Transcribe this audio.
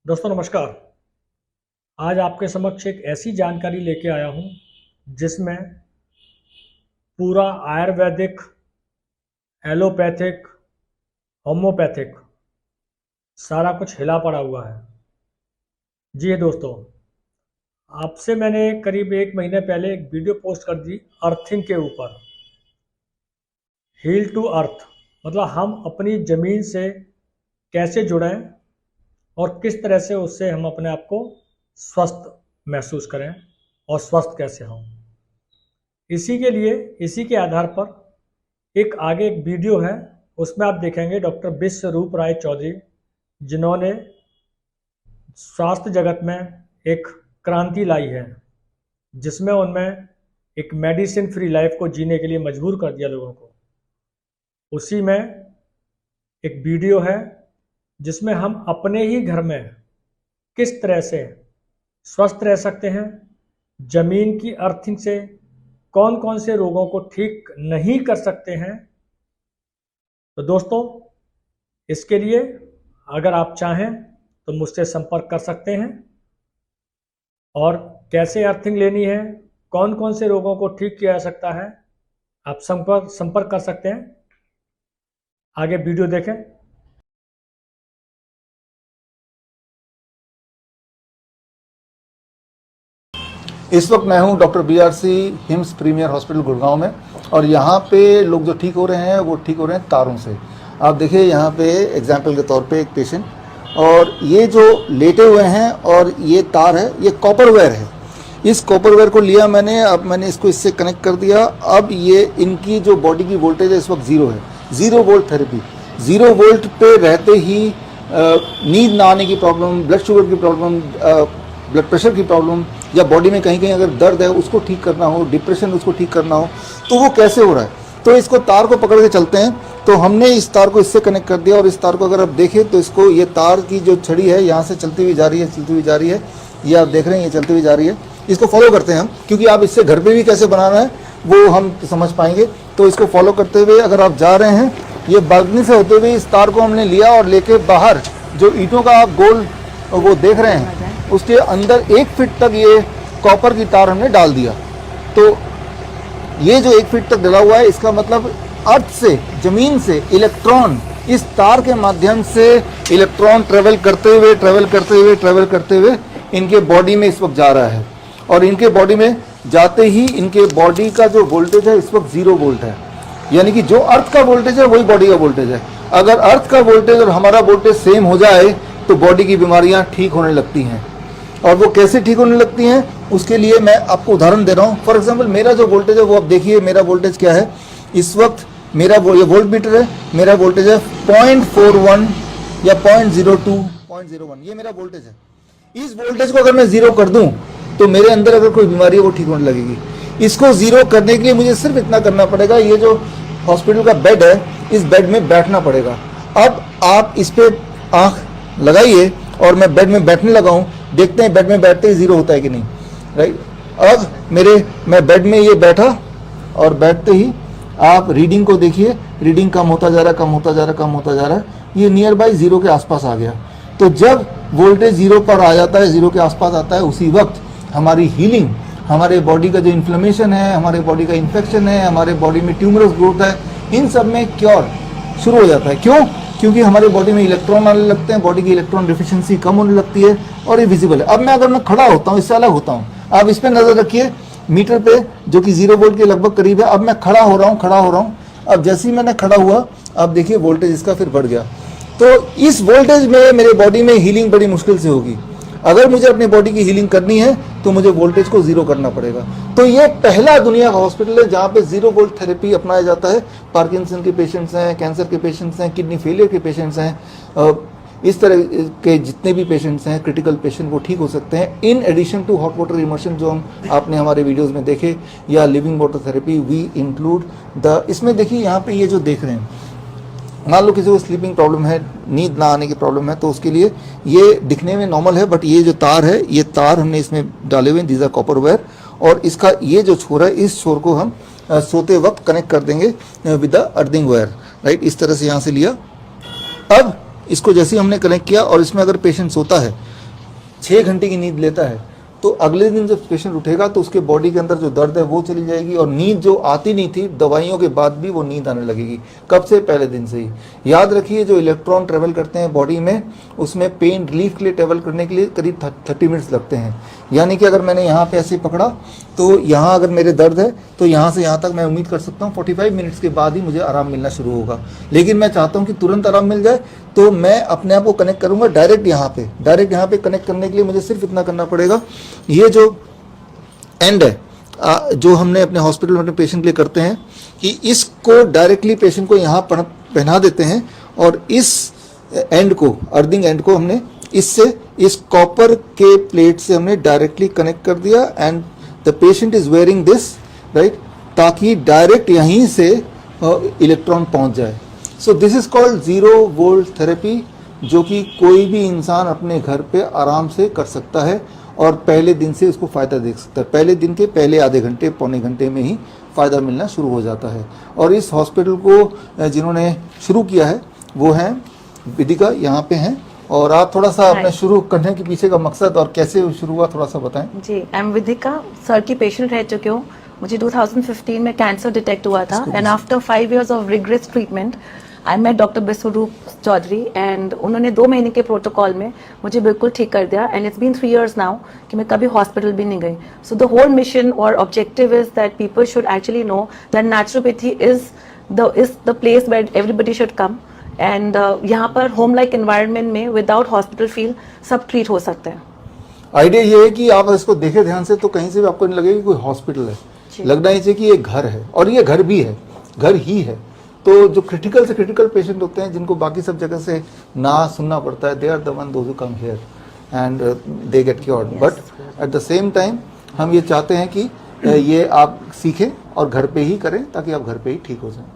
दोस्तों नमस्कार। आज आपके समक्ष एक ऐसी जानकारी लेके आया हूँ जिसमें पूरा आयुर्वेदिक, एलोपैथिक, होम्योपैथिक सारा कुछ हिला पड़ा हुआ है। जी दोस्तों, आपसे मैंने करीब 1 महीने पहले एक वीडियो पोस्ट कर दी अर्थिंग के ऊपर। हील टू अर्थ मतलब हम अपनी ज़मीन से कैसे जुड़ें और किस तरह से उससे हम अपने आप को स्वस्थ महसूस करें और स्वस्थ कैसे हों। इसी के आधार पर आगे एक वीडियो है, उसमें आप देखेंगे डॉक्टर विश्वरूप राय चौधरी, जिन्होंने स्वास्थ्य जगत में एक क्रांति लाई है, जिसमें उनमें एक मेडिसिन फ्री लाइफ को जीने के लिए मजबूर कर दिया लोगों को। उसी में एक वीडियो है जिसमें हम अपने ही घर में किस तरह से स्वस्थ रह सकते हैं, जमीन की अर्थिंग से कौन कौन से रोगों को ठीक नहीं कर सकते हैं। तो दोस्तों, इसके लिए अगर आप चाहें तो मुझसे संपर्क कर सकते हैं और कैसे अर्थिंग लेनी है, कौन कौन से रोगों को ठीक किया जा सकता है, आप संपर्क कर सकते हैं। आगे वीडियो देखें। इस वक्त मैं हूं doctor BRC HIMS premier hospital Gurgaon में, और यहाँ पे लोग जो ठीक हो रहे हैं वो ठीक हो रहे हैं तारों से। आप देखिए यहाँ पे एग्जाम्पल के तौर पे एक पेशेंट, और ये जो लेटे हुए हैं और ये तार है, ये कॉपर वायर है। इस कॉपर वायर को लिया मैंने, अब मैंने इसको इससे कनेक्ट कर दिया। अब ये इनकी जो बॉडी की वोल्टेज है इस वक्त 0 है, 0 वोल्ट थेरेपी। 0 वोल्ट पे रहते ही नींद ना आने की प्रॉब्लम, ब्लड शुगर की प्रॉब्लम, ब्लड प्रेशर की प्रॉब्लम, या बॉडी में कहीं कहीं अगर दर्द है उसको ठीक करना हो, डिप्रेशन उसको ठीक करना हो, तो वो कैसे हो रहा है। तो इसको तार को पकड़ के चलते हैं। तो हमने इस तार को इससे कनेक्ट कर दिया, और इस तार को अगर आप देखें तो इसको, ये तार की जो छड़ी है यहाँ से चलती हुई जा रही है, चलती हुई जा रही है, ये आप देख रहे हैं, ये चलती हुई जा रही है। इसको फॉलो करते हैं हम, क्योंकि आप इससे घर पर भी कैसे बनाना है वो हम समझ पाएंगे। तो इसको फॉलो करते हुए अगर आप जा रहे हैं, ये बालकनी से होते हुए इस तार को हमने लिया और लेके बाहर जो ईंटों का आप गोल वो देख रहे हैं उसके अंदर 1 फीट तक ये कॉपर की तार हमने डाल दिया। तो ये जो 1 फीट तक डला हुआ है, इसका मतलब अर्थ से, जमीन से इलेक्ट्रॉन इस तार के माध्यम से इलेक्ट्रॉन ट्रेवल करते हुए इनके बॉडी में इस वक्त जा रहा है। और इनके बॉडी में जाते ही इनके बॉडी का जो वोल्टेज है इस वक्त 0 वोल्ट है, यानी कि जो अर्थ का वोल्टेज है वही बॉडी का वोल्टेज है। अगर अर्थ का वोल्टेज और हमारा वोल्टेज सेम हो जाए तो बॉडी की बीमारियां ठीक होने लगती हैं। और वो कैसे ठीक होने लगती हैं, उसके लिए मैं आपको उदाहरण दे रहा हूँ। फॉर एग्जांपल, मेरा जो वोल्टेज है वो आप देखिए, मेरा वोल्टेज क्या है इस वक्त। मेरा ये वोल्ट मीटर है, मेरा वोल्टेज है 0.41 या 0.02, 0.01, ये मेरा वोल्टेज है। इस वोल्टेज को अगर मैं 0 कर दूं तो मेरे अंदर अगर कोई बीमारी है वो ठीक होने लगेगी। इसको 0 करने के लिए मुझे सिर्फ इतना करना पड़ेगा, ये जो हॉस्पिटल का बेड है इस बेड में बैठना पड़ेगा। अब आप इस पर आँख लगाइए और मैं बेड में बैठने लगा हूँ, देखते हैं बेड में बैठते ही 0 होता है कि नहीं, राइट। अब मैं बेड में ये बैठा, और बैठते ही आप रीडिंग को देखिए, रीडिंग कम होता जा रहा है, ये नियर बाई 0 के आसपास आ गया। तो जब वोल्टेज 0 पर आ जाता है, 0 के आसपास आता है, उसी वक्त हमारी हीलिंग, हमारे बॉडी का जो इन्फ्लेमेशन है, हमारे बॉडी का इन्फेक्शन है, हमारे बॉडी में ट्यूमरस ग्रोथ है, इन सब में क्योर शुरू हो जाता है। क्यों? क्योंकि हमारे बॉडी में इलेक्ट्रॉन आने लगते हैं, बॉडी की इलेक्ट्रॉन डिफिशिएंसी कम होने लगती है, और ये विजिबल है। अब अगर मैं खड़ा होता हूँ, इससे अलग होता हूँ, आप इस पर नजर रखिए, मीटर पे जो कि 0 वोल्ट के लगभग करीब है। अब मैं खड़ा हो रहा हूँ। अब जैसे ही मैंने खड़ा हुआ, अब देखिए वोल्टेज इसका फिर बढ़ गया। तो इस वोल्टेज में मेरे बॉडी में हीलिंग बड़ी मुश्किल से होगी। अगर मुझे अपनी बॉडी की हीलिंग करनी है तो मुझे वोल्टेज को 0 करना पड़ेगा। तो ये पहला दुनिया का हॉस्पिटल है जहाँ पे 0 वोल्ट थेरेपी अपनाया जाता है। पार्किंसन के पेशेंट्स हैं, कैंसर के पेशेंट्स हैं, किडनी फेलियर के पेशेंट्स हैं, इस तरह के जितने भी पेशेंट्स हैं, क्रिटिकल पेशेंट, वो ठीक हो सकते हैं। In addition to hot water immersion जो आपने हमारे वीडियोस में देखे, या living water therapy, we include इसमें देखिए यहाँ पे ये जो देख रहे हैं, मान लो किसी को स्लीपिंग प्रॉब्लम है, नींद ना आने की प्रॉब्लम है, तो उसके लिए ये दिखने में नॉर्मल है, बट ये जो तार है, ये तार हमने इसमें डाले हुए हैं, दीज आर कॉपर वायर, और इसका ये जो छोर है, इस छोर को हम सोते वक्त कनेक्ट कर देंगे with the earthing wire, right. इस तरह से यहाँ से लिया। अब इसको जैसे ही हमने कनेक्ट किया, और इसमें अगर पेशेंट सोता है 6 घंटे की नींद लेता है तो अगले दिन जब पेशेंट उठेगा तो उसके बॉडी के अंदर जो दर्द है वो चली जाएगी और नींद जो आती नहीं थी दवाइयों के बाद भी वो नींद आने लगेगी। कब से? पहले दिन से ही। याद रखिए जो इलेक्ट्रॉन ट्रेवल करते हैं बॉडी में उसमें पेन रिलीफ के लिए ट्रेवल करने के लिए करीब 30 मिनट्स लगते हैं। यानी कि अगर मैंने यहाँ पे ऐसे पकड़ा तो यहाँ अगर मेरे दर्द है तो यहाँ से यहाँ तक मैं उम्मीद कर सकता हूँ 45 मिनट्स के बाद ही मुझे आराम मिलना शुरू होगा। लेकिन मैं चाहता हूँ कि तुरंत आराम मिल जाए तो मैं अपने आप को कनेक्ट करूँगा डायरेक्ट यहाँ पे कनेक्ट करने के लिए मुझे सिर्फ इतना करना पड़ेगा, ये जो एंड है जो हमने अपने हॉस्पिटल में अपने पेशेंट के लिए करते हैं कि इसको डायरेक्टली पेशेंट को यहाँ पहना देते हैं और इस एंड को अर्थिंग एंड को हमने इससे इस कॉपर के प्लेट से हमने डायरेक्टली कनेक्ट कर दिया and the patient is wearing this right, ताकि डायरेक्ट यहीं से इलेक्ट्रॉन पहुंच जाए। So this is called 0 volt therapy, जो कि कोई भी इंसान अपने घर पे आराम से कर सकता है और पहले दिन से उसको फ़ायदा देख सकता है। पहले दिन के पहले आधे घंटे पौने घंटे में ही फ़ायदा मिलना शुरू हो जाता है। और इस हॉस्पिटल को जिन्होंने शुरू किया है वो हैं विदिका, यहाँ पे हैं। और आप थोड़ा सा अपने शुरू करने के पीछे का मकसद और कैसे शुरू हुआ थोड़ा सा बताएं। जी, आई एम विदिका, सर की पेशेंट रह चुकी हूँ। मुझे 2015 में कैंसर डिटेक्ट हुआ था and after 5 years of regress treatment I met doctor Biswaroop Chowdhury and उन्होंने 2 महीने के प्रोटोकॉल में मुझे बिल्कुल ठीक कर दिया and it's been 3 years now कि मैं कभी हॉस्पिटल भी नहीं गई। सो द होल मिशन और objective is that people should actually know that naturopathy is the place where everybody should come and यहाँ पर होम लाइक एनवायरनमेंट में विदाउट हॉस्पिटल फील सब ट्रीट हो सकते हैं। आइडिया ये है कि आप इसको देखें ध्यान से तो कहीं से भी आपको नहीं लगेगा कि कोई हॉस्पिटल है, लगना ही चाहिए कि ये घर है और ये घर भी है, घर ही है। तो जो क्रिटिकल से क्रिटिकल पेशेंट होते हैं जिनको बाकी सब जगह से ना सुनना पड़ता है, they are the one those who come here and they get cured. But at the same time हम ये चाहते हैं कि ये आप सीखें और घर पे ही करें ताकि आप घर पे ही ठीक हो जाएं।